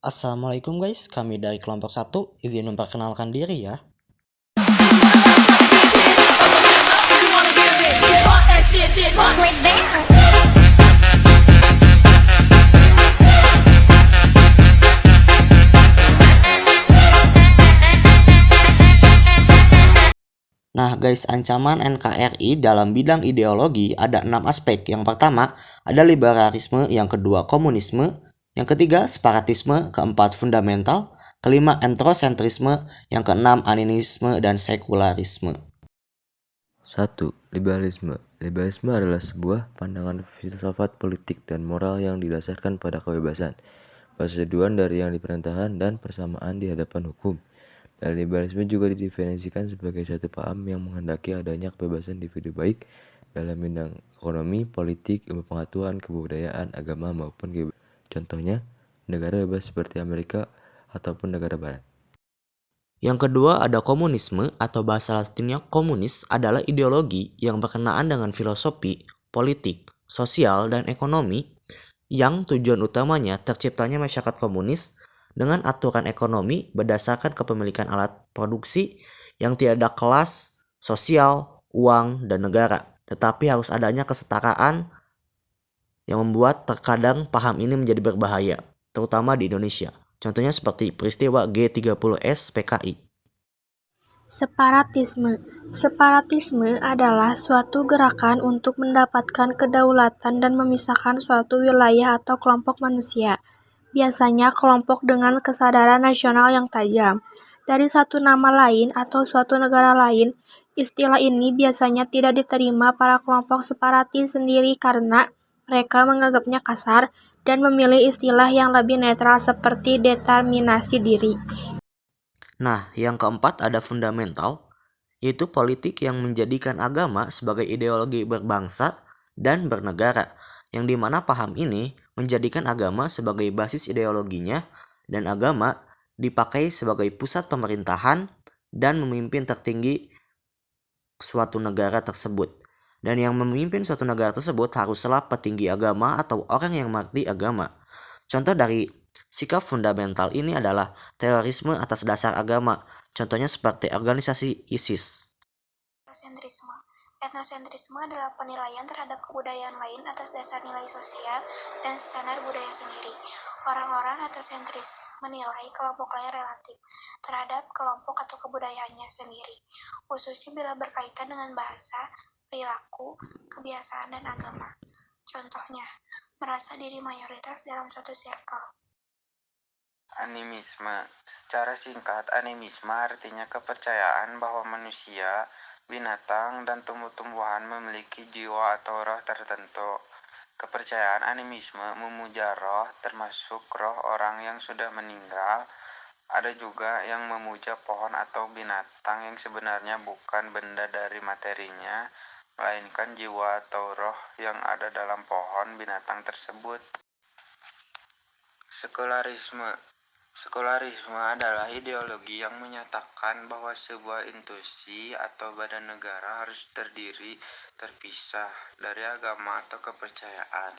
Assalamualaikum guys, kami dari kelompok 1, izin memperkenalkan diri ya. Nah guys, ancaman NKRI dalam bidang ideologi ada 6 aspek. Yang pertama, ada liberalisme, yang kedua komunisme, yang ketiga separatisme, keempat fundamental, kelima entrosentrisme, yang keenam animisme dan sekularisme. 1. Liberalisme. Liberalisme adalah sebuah pandangan filsafat politik dan moral yang didasarkan pada kebebasan, persetujuan dari yang diperintahkan, dan persamaan di hadapan hukum. Dan liberalisme juga didefinisikan sebagai suatu paham yang menghendaki adanya kebebasan individu baik dalam bidang ekonomi, politik, ilmu pengetahuan, kebudayaan, agama, maupun kebebasan. Contohnya, negara bebas seperti Amerika ataupun negara barat. Yang kedua ada komunisme atau bahasa latinnya komunis adalah ideologi yang berkenaan dengan filosofi, politik, sosial, dan ekonomi yang tujuan utamanya terciptanya masyarakat komunis dengan aturan ekonomi berdasarkan kepemilikan alat produksi yang tidak ada kelas, sosial, uang, dan negara. Tetapi harus adanya kesetaraan yang membuat terkadang paham ini menjadi berbahaya, terutama di Indonesia. Contohnya seperti peristiwa G30S PKI. Separatisme. Separatisme adalah suatu gerakan untuk mendapatkan kedaulatan dan memisahkan suatu wilayah atau kelompok manusia, biasanya kelompok dengan kesadaran nasional yang tajam, dari satu nama lain atau suatu negara lain. Istilah ini biasanya tidak diterima para kelompok separatis sendiri karena mereka menganggapnya kasar dan memilih istilah yang lebih netral seperti determinasi diri. Nah, yang keempat ada fundamental, yaitu politik yang menjadikan agama sebagai ideologi berbangsa dan bernegara, yang dimana paham ini menjadikan agama sebagai basis ideologinya dan agama dipakai sebagai pusat pemerintahan dan memimpin tertinggi suatu negara tersebut. Dan yang memimpin suatu negara tersebut haruslah petinggi agama atau orang yang mengerti agama. Contoh dari sikap fundamental ini adalah terorisme atas dasar agama. Contohnya seperti organisasi ISIS. Etnosentrisme. Etnosentrisme adalah penilaian terhadap kebudayaan lain atas dasar nilai sosial dan standar budaya sendiri. Orang-orang etnosentris menilai kelompok lain relatif terhadap kelompok atau kebudayaannya sendiri, khususnya bila berkaitan dengan bahasa, perilaku, kebiasaan, dan agama. Contohnya, merasa diri mayoritas dalam suatu circle. Animisme. Secara singkat, animisme artinya kepercayaan bahwa manusia, binatang, dan tumbuh-tumbuhan memiliki jiwa atau roh tertentu. Kepercayaan animisme memuja roh, termasuk roh orang yang sudah meninggal. Ada juga yang memuja pohon atau binatang yang sebenarnya bukan benda dari materinya, melainkan jiwa atau roh yang ada dalam pohon binatang tersebut. Sekularisme. Sekularisme adalah ideologi yang menyatakan bahwa sebuah institusi atau badan negara harus terdiri terpisah dari agama atau kepercayaan.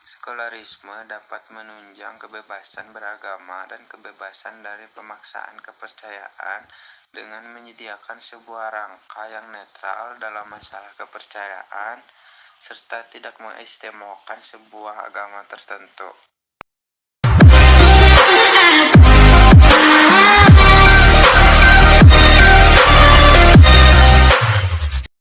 Sekularisme dapat menunjang kebebasan beragama dan kebebasan dari pemaksaan kepercayaan dengan menyediakan sebuah rangka yang netral dalam masalah kepercayaan serta tidak mengistimewakan sebuah agama tertentu.